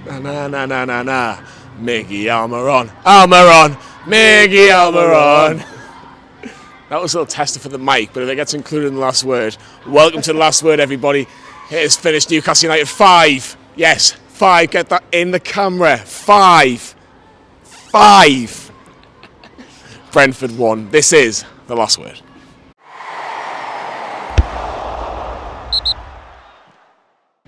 Na na na na na. Miggy Almiron. Almiron. Miggy Almiron. That was a little tester for the mic, but if it gets included in the last word, welcome to the last word, everybody. It is finished. Newcastle United 5. Yes, 5. Get that in the camera. 5. Brentford 1. This is the last word.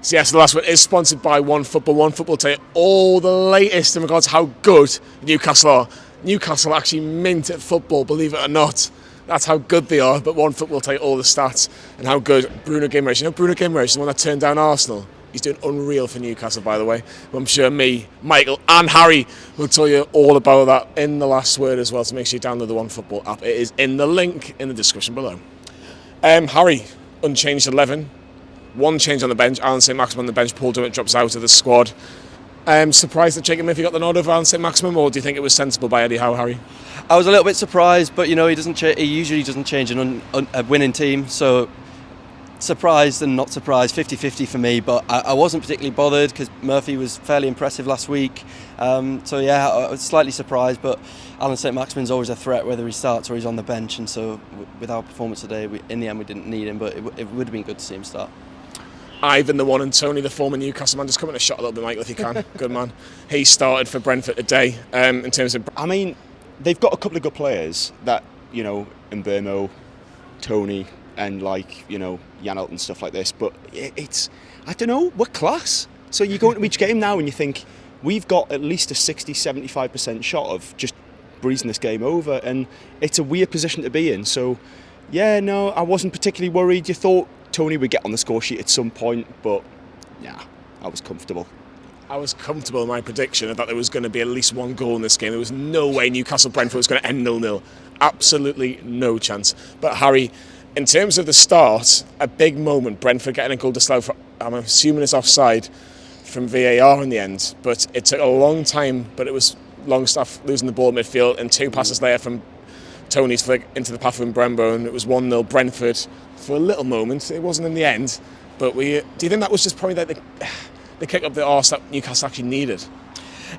So yes, the last word is sponsored by OneFootball. OneFootball will tell you all the latest in regards to how good Newcastle are. Newcastle actually mint at football, believe it or not. That's how good they are, but OneFootball will tell you all the stats and how good Bruno Guimaraes. You know Bruno Guimaraes, the one that turned down Arsenal? He's doing unreal for Newcastle, by the way. I'm sure me, Michael and Harry will tell you all about that in the last word as well, so make sure you download the OneFootball app. It is in the link in the description below. Harry, unchanged 11. One change on the bench, Alan saint-maximin on the bench, Paul Dummett drops out of the squad. Surprised that Jacob Murphy got the nod over Alan saint-maximin, or do you think it was sensible by Eddie Howe, Harry? I was a little bit surprised, but you know he usually doesn't change a winning team, so surprised and not surprised, 50-50 for me, but I wasn't particularly bothered because Murphy was fairly impressive last week. So yeah, I was slightly surprised, but Alan saint-maximin's always a threat whether he starts or he's on the bench, and so with our performance today, in the end we didn't need him, but it would have been good to see him start. Ivan, the one, and Tony, the former Newcastle man, just come in a shot a little bit, Michael, if you can. Good man. He started for Brentford today. In terms of, I mean, they've got a couple of good players that, you know, Mbeumo, Tony, and like, you know, Janelt and stuff like this. But it's, I don't know, we're class. So you go into each game now and you think we've got at least a 60-75% shot of just breezing this game over, and it's a weird position to be in. So yeah, no, I wasn't particularly worried. You thought Tony would get on the score sheet at some point, but yeah, I was comfortable. I was comfortable in my prediction. I thought there was going to be at least one goal in this game. There was no way Newcastle-Brentford was going to end 0-0. Absolutely no chance. But Harry, in terms of the start, a big moment. Brentford getting a goal disallowed for, I'm assuming it's offside, from VAR in the end. But it took a long time, but it was Longstaff losing the ball in midfield, and 2 passes later from Tony's flick into the path of Brembo, and it was 1-0 Brentford for a little moment. It wasn't in the end, but do you think that was just probably like the kick up the arse that Newcastle actually needed?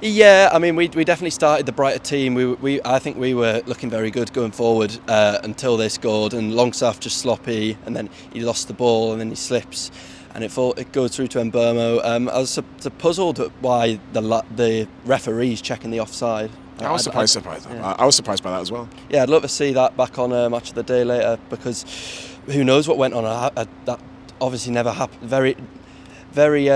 Yeah, I mean, we definitely started the brighter team. I think we were looking very good going forward until they scored, and Longstaff just sloppy, and then he lost the ball, and then he slips, and it goes through to Mbeumo. I was puzzled at why the referee's checking the offside. I was surprised. Yeah. I was surprised by that as well. Yeah, I'd love to see that back on Match of the Day later, because who knows what went on. That obviously never happened. Very, very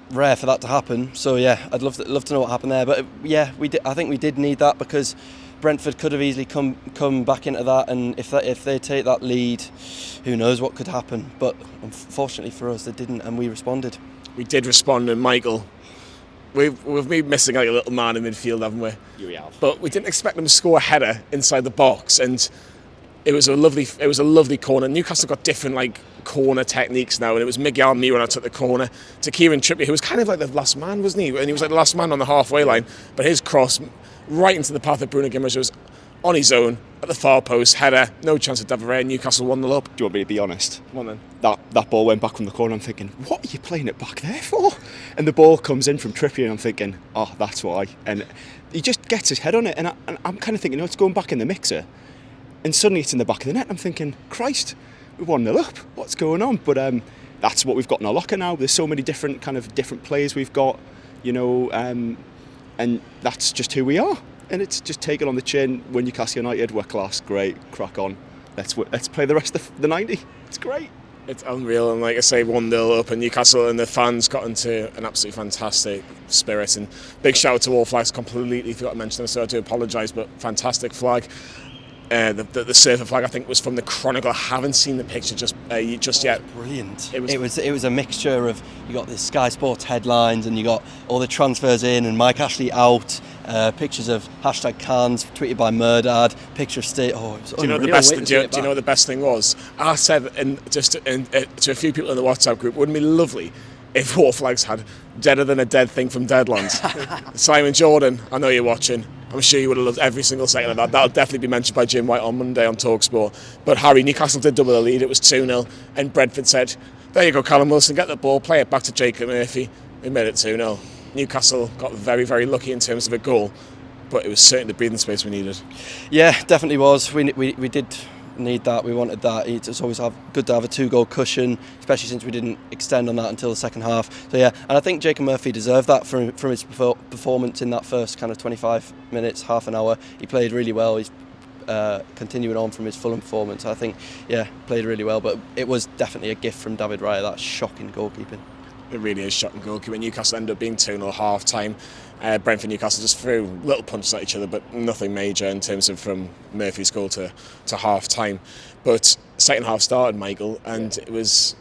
rare for that to happen. So yeah, I'd love to know what happened there. But yeah, I think we did need that, because Brentford could have easily come back into that, and if they take that lead, who knows what could happen. But unfortunately for us, they didn't, and we responded. We did respond, and Michael, We've been missing like a little man in midfield, haven't we? You have. But we didn't expect them to score a header inside the box, and it was a lovely corner. Newcastle got different like corner techniques now, and it was Miguel Almiron who took the corner to Kieran Trippier, who was kind of like the last man, wasn't he? And he was like the last man on the halfway line, but his cross right into the path of Bruno Guimaraes was on his own at the far post, header, no chance of Davere. Newcastle 1-0 up. Do you want me to be honest? Come on then. That ball went back from the corner. I'm thinking, what are you playing it back there for? And the ball comes in from Trippier, and I'm thinking, oh, that's why. And he just gets his head on it, and I'm kind of thinking, no, it's going back in the mixer. And suddenly it's in the back of the net. I'm thinking, Christ, we're 1-0 up. What's going on? But that's what we've got in our locker now. There's so many different players we've got, you know, and that's just who we are. And it's just taken on the chin. When Newcastle United, we're class, great, crack on. Let's play the rest of the 90. It's great. It's unreal, and like I say, 1-0 up, and Newcastle and the fans got into an absolutely fantastic spirit. And big shout out to all flags. Completely forgot to mention them, so I do apologise. But fantastic flag. The surfer flag, I think, was from the Chronicle. I haven't seen the picture just yet. Brilliant. It was a mixture of, you got the Sky Sports headlines, and you got all the transfers in, and Mike Ashley out. Pictures of #Cans tweeted by Murdad. Picture of State. Oh, it was unreal. Do you know what the best thing was? I said to a few people in the WhatsApp group, wouldn't it be lovely if War Flags had Deader Than a Dead Thing from Deadlands? Simon Jordan, I know you're watching. I'm sure you would have loved every single second of that. That'll definitely be mentioned by Jim White on Monday on TalkSport. But Harry, Newcastle did double the lead. It was 2-0, and Brentford said, there you go, Callum Wilson, get the ball, play it back to Jacob Murphy. We made it 2-0. Newcastle got very, very lucky in terms of a goal, but it was certainly the breathing space we needed. Yeah, definitely was. We did need that. We wanted that. It's always good to have a 2-goal cushion, especially since we didn't extend on that until the second half. So yeah, and I think Jacob Murphy deserved that from his performance in that first kind of 25 minutes, half an hour. He played really well. He's continuing on from his Fulham performance. I think, yeah, played really well. But it was definitely a gift from David Raya, that shocking goalkeeping. It really is shocking goalkeeping. Newcastle ended up being 2-0 half time. Brentford and Newcastle just threw little punches at each other, but nothing major in terms of from Murphy's goal to half time. But second half started, Michael, and it was,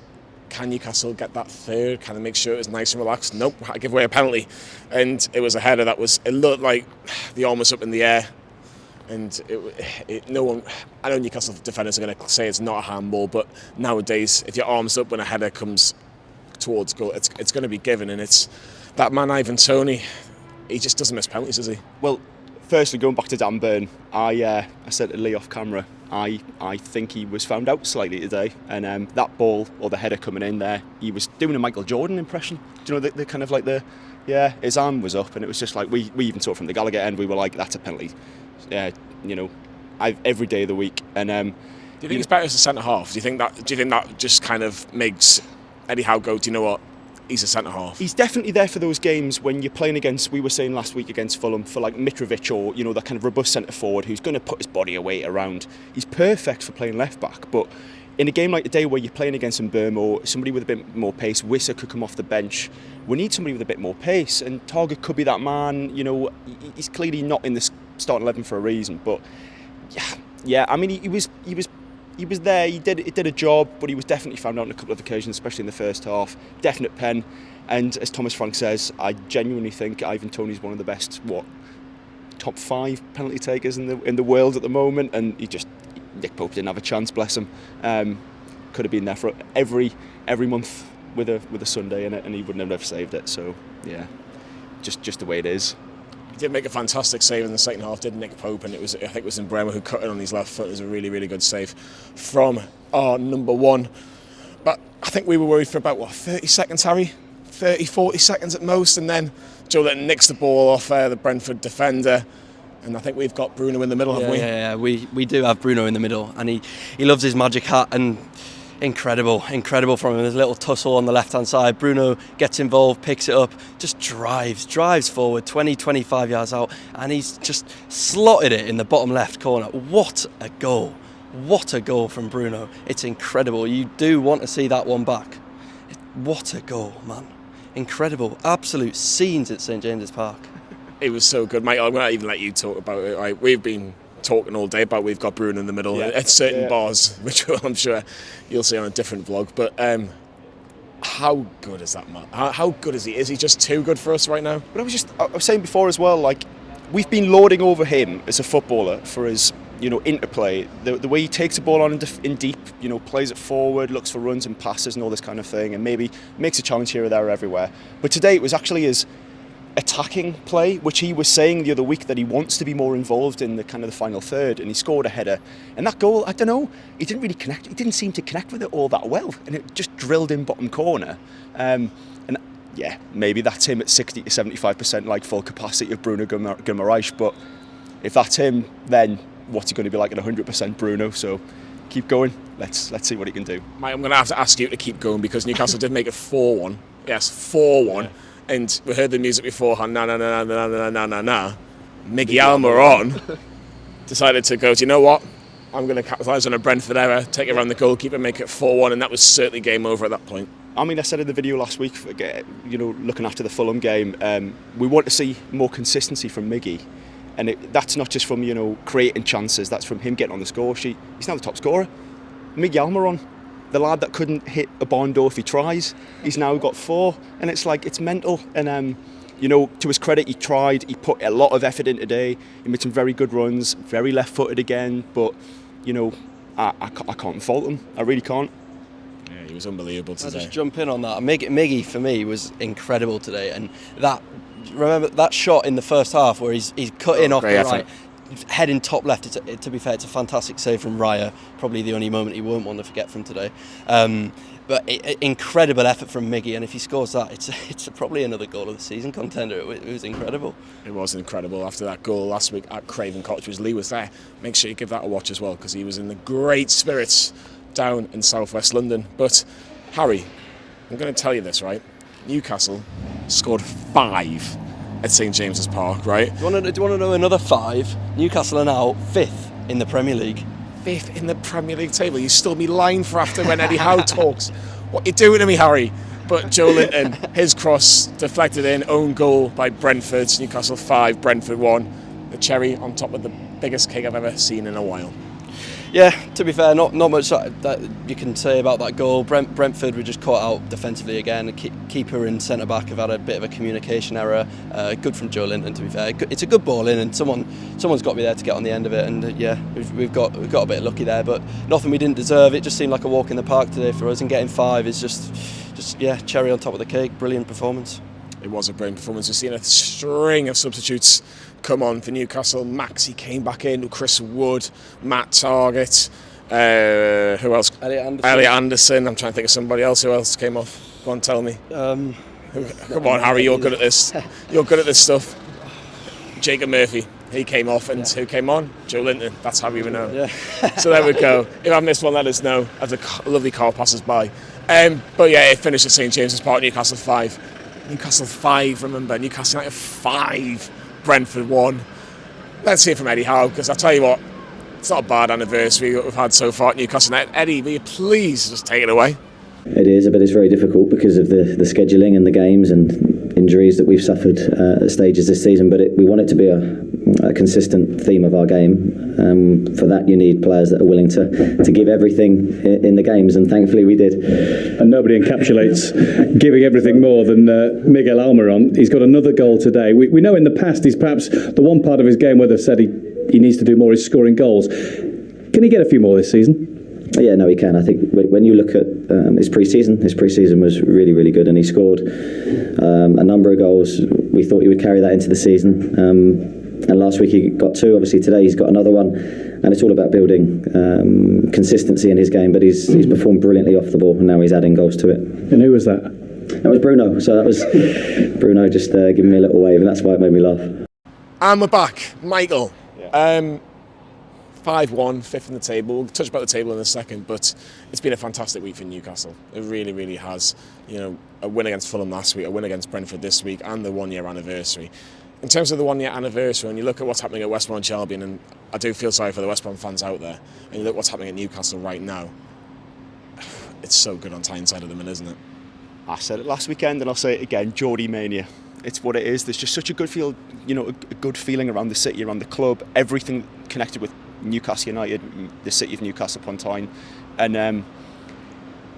can Newcastle get that third? Can they make sure it was nice and relaxed? Nope, had to give away a penalty. And it was a header that was, it looked like the arm was up in the air. And no one, I know Newcastle defenders are going to say it's not a handball, but nowadays, if your arm's up when a header comes towards goal, it's going to be given. And it's that man, Ivan Toney, he just doesn't miss penalties, does he? Well, firstly, going back to Dan Burn, I said to Lee off camera, I think he was found out slightly today, and that ball or the header coming in there, he was doing a Michael Jordan impression. Do you know the kind of like his arm was up, and it was just like we even saw it from the Gallagher end. We were like, that's a penalty. Every day of the week. And do you think it's better as a centre half? Do you think that just kind of makes Eddie Howe go, do you know what? He's a centre half. He's definitely there for those games when you're playing against, we were saying last week against Fulham, for like Mitrovic or, that kind of robust centre forward who's going to put his body weight around. He's perfect for playing left back, but in a game like today where you're playing against Mbeumo or somebody with a bit more pace, Wissa could come off the bench. We need somebody with a bit more pace, and Target could be that man. He's clearly not in the starting 11 for a reason, but yeah. I mean, he was there. He did a job, but he was definitely found out on a couple of occasions, especially in the first half. Definite pen, and as Thomas Frank says, I genuinely think Ivan Toney's one of the best top 5 penalty takers in the world at the moment, and Nick Pope didn't have a chance, bless him. Could have been there for every month with a Sunday in it, and he wouldn't have never saved it. So yeah, just the way it is. He did make a fantastic save in the second half, did Nick Pope, and I think it was Mbeumo who cut it on his left foot. It was a really, really good save from our number one. But I think we were worried for about 30 seconds, Harry, 30-40 seconds at most, and then Joe Litton nicks the ball off the Brentford defender. And I think we've got Bruno in the middle, haven't we? Yeah, we do have Bruno in the middle, and he loves his magic hat, and incredible from him. There's a little tussle on the left-hand side. Bruno gets involved, picks it up, just drives forward, 20-25 yards out, and he's just slotted it in the bottom left corner. What a goal. What a goal from Bruno. It's incredible. You do want to see that one back. What a goal, man. Incredible. Absolute scenes at St James's Park. It was so good, mate. I'm going to even let you talk about it. Right? We've been talking all day about we've got Bruno in the middle at certain bars, which I'm sure you'll see on a different vlog. But how good is that man? How good is he? Is he just too good for us right now? But I was saying before as well, like, we've been lauding over him as a footballer for his interplay, the way he takes the ball on in deep, plays it forward, looks for runs and passes and all this kind of thing, and maybe makes a challenge here or there or everywhere. But today it was actually his attacking play, which he was saying the other week that he wants to be more involved in the kind of the final third, and he scored a header. And that goal, I don't know, he didn't really connect. He didn't seem to connect with it all that well, and it just drilled in bottom corner. And yeah, maybe that's him at 60 to 75%, like full capacity of Bruno Guimaraes. But if that's him, then what's he going to be like at 100% Bruno? So keep going. Let's see what he can do. Mate, I'm going to have to ask you to keep going, because Newcastle did make it 4-1. Yes, 4-1. Yeah. And we heard the music beforehand, na. Miggy Almiron decided to go, do you know what? I'm going to capitalise on a Brentford error, take it around the goalkeeper, make it 4-1, and that was certainly game over at that point. I mean, I said in the video last week, looking after the Fulham game, we want to see more consistency from Miggy. And that's not just from, creating chances, that's from him getting on the score sheet. He's now the top scorer. Miggy Almiron, the lad that couldn't hit a barn door if he tries, he's now got 4, and it's like, it's mental. And to his credit, he tried, he put a lot of effort in today, he made some very good runs, very left-footed again, but I can't fault him, I really can't. Yeah, he was unbelievable today. I'll just jump in on that. Miggy for me was incredible today, and remember that shot in the first half where he's cut in off the right, heading top left. To be fair, it's a fantastic save from Raya. Probably the only moment he won't want to forget from today. But incredible effort from Miggy, and if he scores that, it's probably another goal of the season contender. It was incredible. It was incredible. After that goal last week at Craven Cottage, which Lee was there, make sure you give that a watch as well, because he was in the great spirits down in southwest London. But Harry, I'm going to tell you this, right? Newcastle scored 5 at St James's Park, right? Do you want to know another 5? Newcastle are now 5th in the Premier League. 5th in the Premier League table. You still be lying for after when Eddie Howe talks. What you doing to me, Harry? But Joe Linton, his cross deflected in, own goal by Brentford. Newcastle 5, Brentford 1. The cherry on top of the biggest cake I've ever seen in a while. Yeah, to be fair, not much that you can say about that goal. Brentford were just caught out defensively again. The keeper and centre back have had a bit of a communication error. Good from Joe Linton, to be fair. It's a good ball in, and someone's got to be there to get on the end of it. And we've got a bit lucky there, but nothing we didn't deserve. It just seemed like a walk in the park today for us, and getting 5 is just cherry on top of the cake. Brilliant performance. It was a brilliant performance. We've seen a string of substitutes come on for Newcastle. Maxi came back in, Chris Wood, Matt Targett, who else? Elliot Anderson. I'm trying to think of somebody else. Who else came off? Go on, tell me. Come on, Harry, you're good at this. You're good at this stuff. Jacob Murphy, he came off, and who came on? Joe Linton. That's how we know. Yeah. So there we go. If I missed one, let us know as a lovely car passes by. But yeah, it finished at St James's Park. Newcastle 5. Newcastle 5, remember. Newcastle United 5, Brentford 1. Let's hear from Eddie Howe, because I'll tell you what, it's not a bad anniversary we've had so far at Newcastle United. Eddie, will you please just take it away? It is, but it's very difficult because of the scheduling and the games and injuries that we've suffered at stages this season. But we want it to be a consistent theme of our game. For that, you need players that are willing to give everything in the games, and thankfully we did. And nobody encapsulates giving everything more than Miguel Almiron. He's got another goal today. We know in the past he's perhaps the one part of his game where they've said he needs to do more is scoring goals. Can he get a few more this season? Yeah, no, he can. I think when you look at his pre-season was really, really good, and he scored a number of goals. We thought he would carry that into the season, and last week he got 2. Obviously today he's got another one, and it's all about building consistency in his game. But he's performed brilliantly off the ball, and now he's adding goals to it. And who was that? That was Bruno. So that was Bruno just giving me a little wave, and that's why it made me laugh. And we're back, Michael. Yeah. 5-1, 5th in the table. We'll touch about the table in a second, but it's been a fantastic week for Newcastle. It really, really has. You know, a win against Fulham last week, a win against Brentford this week, and the 1-year anniversary. In terms of the 1-year anniversary, when you look at what's happening at West Bromwich Albion, and I do feel sorry for the West Brom fans out there, and you look what's happening at Newcastle right now, it's so good on Tyneside at the minute, isn't it? I said it last weekend, and I'll say it again, Geordie mania. It's what it is. There's just such a good feel, a good feeling around the city, around the club, everything connected with Newcastle United, the city of Newcastle upon Tyne, and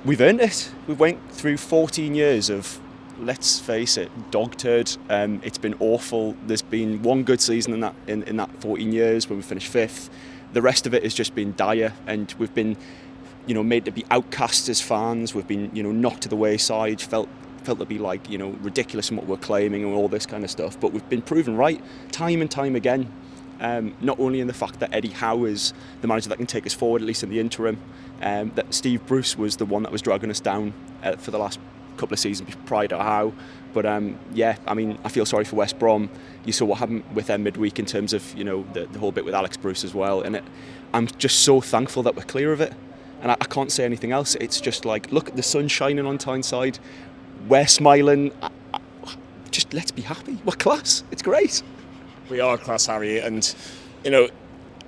we've earned it. We went through 14 years of, let's face it, dog turd. It's been awful. There's been one good season in that 14 years when we finished 5th. The rest of it has just been dire, and we've been, made to be outcast as fans. We've been, knocked to the wayside. Felt to be like, ridiculous in what we're claiming and all this kind of stuff. But we've been proven right time and time again. Not only in the fact that Eddie Howe is the manager that can take us forward, at least in the interim, that Steve Bruce was the one that was dragging us down for the last couple of seasons prior to Howe. But I feel sorry for West Brom. You saw what happened with them midweek in terms of the whole bit with Alex Bruce as well, and I'm just so thankful that we're clear of it. And I can't say anything else. It's just like, look, the sun's shining on Tyneside. We're smiling. Just let's be happy. We're class. It's great. We are class, Harry, and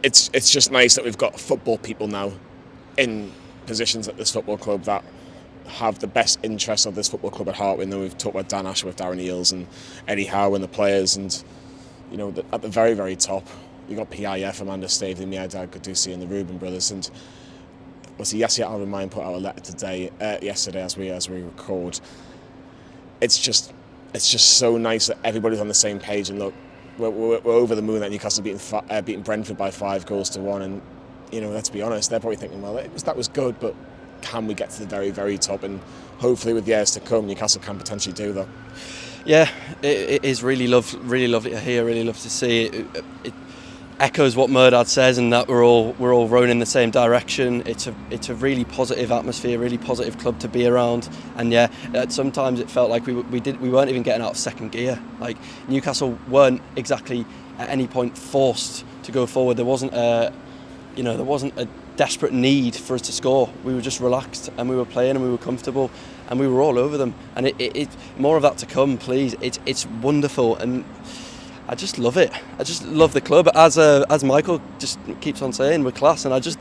it's just nice that we've got football people now in positions at this football club that have the best interests of this football club at heart. We know we've talked about Dan Ashworth, Darren Eales, and Eddie Howe and the players, and at the very, very top, you got PIF, Amanda Stavely, Miadad Gadusi, and the Reuben brothers, and Yasser Al-Rumayyan put out a letter yesterday as we record. It's just so nice that everybody's on the same page, and look, we're over the moon that Newcastle beating Brentford by 5-1, and let's be honest, they're probably thinking, well, that was good, but can we get to the very, very top? And hopefully, with years to come, Newcastle can potentially do that. Yeah, it is really lovely to hear, really lovely to see. echoes what Murdad says, and that we're all rowing in the same direction. It's a really positive atmosphere, really positive club to be around. And yeah, sometimes it felt like we weren't even getting out of second gear. Like Newcastle weren't exactly at any point forced to go forward. There wasn't a desperate need for us to score. We were just relaxed and we were playing and we were comfortable and we were all over them. And it more of that to come, please. It's wonderful, and I just love it. I just love the club. As Michael just keeps on saying, we're class, and I just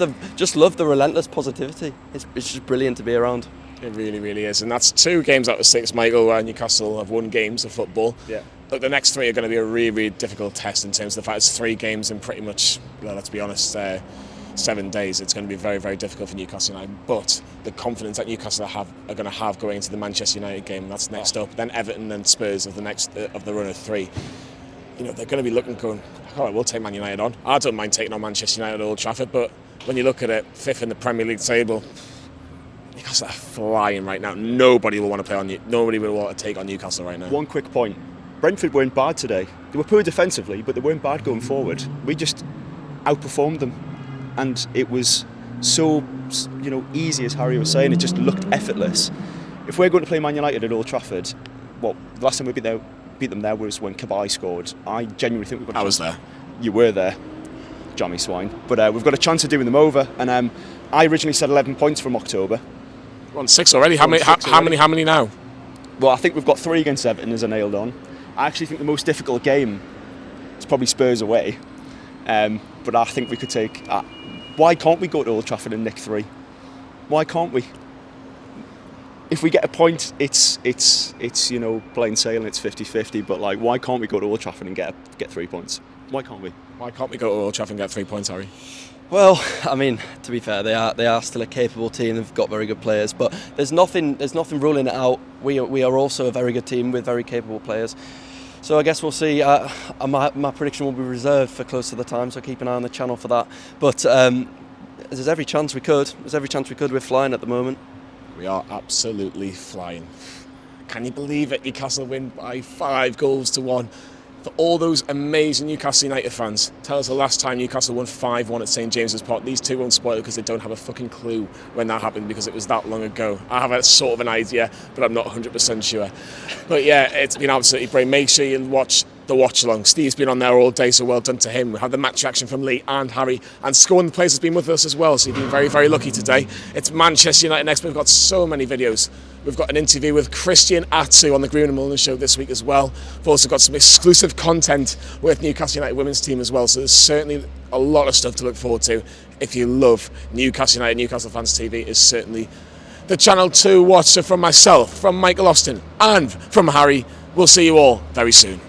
love the relentless positivity. It's just brilliant to be around. It really, really is. And that's 2 games out of 6, Michael, where Newcastle have won games of football. Yeah. Look, the next 3 are going to be a really, really difficult test in terms of the fact it's 3 games in pretty much, well, let's be honest, 7 days. It's going to be very, very difficult for Newcastle United. But the confidence that Newcastle are going to have going into the Manchester United game, that's next up. Then Everton and Spurs of the run of 3. They're going to be looking, going, all right, we'll take Man United on. I don't mind taking on Manchester United at Old Trafford, but when you look at it, 5th in the Premier League table, Newcastle are flying right now. Nobody will want to play on you. Nobody will want to take on Newcastle right now. One quick point. Brentford weren't bad today. They were poor defensively, but they weren't bad going forward. We just outperformed them. And it was so, easy, as Harry was saying. It just looked effortless. If we're going to play Man United at Old Trafford, the last time we beat them there was when Cabaye scored. I genuinely think we've got a chance. I was there. You were there, jammy swine. But we've got a chance of doing them over. And I originally said 11 points from October. We're on 6 already. How many now? Well, I think we've got 3 against Everton as I nailed on. I actually think the most difficult game is probably Spurs away. But I think we could take... why can't we go to Old Trafford and nick 3? Why can't we? If we get a point, it's plain sailing, it's 50-50, but why can't we go to Old Trafford and get 3 points? Why can't we? Why can't we go to Old Trafford and get 3 points, Harry? Well, I mean, to be fair, they are still a capable team. They've got very good players, but there's nothing ruling it out. We are also a very good team with very capable players. So I guess we'll see. My prediction will be reserved for close to the time, so keep an eye on the channel for that. But there's every chance we could. We're flying at the moment. We are absolutely flying. Can you believe it? Newcastle win by 5 goals to 1. For all those amazing Newcastle United fans, tell us the last time Newcastle won 5-1 at St James's Park. These 2 won't spoil it because they don't have a fucking clue when that happened, because it was that long ago. I have a sort of an idea, but I'm not 100% sure. But yeah, it's been absolutely brilliant. Make sure you watch the watch along. Steve's been on there all day, so well done to him. We had the match reaction from Lee and Harry, and Scoring the Place has been with us as well, so you've been very, very lucky today. It's Manchester United next. We've got so many videos. We've got an interview with Christian Atsu on the Green and Mullen Show this week as well. We've also got some exclusive content with Newcastle United women's team as well, so there's certainly a lot of stuff to look forward to. If you love Newcastle United, Newcastle Fans TV is certainly the channel to watch. So from myself, from Michael Austin and from Harry, we'll see you all very soon.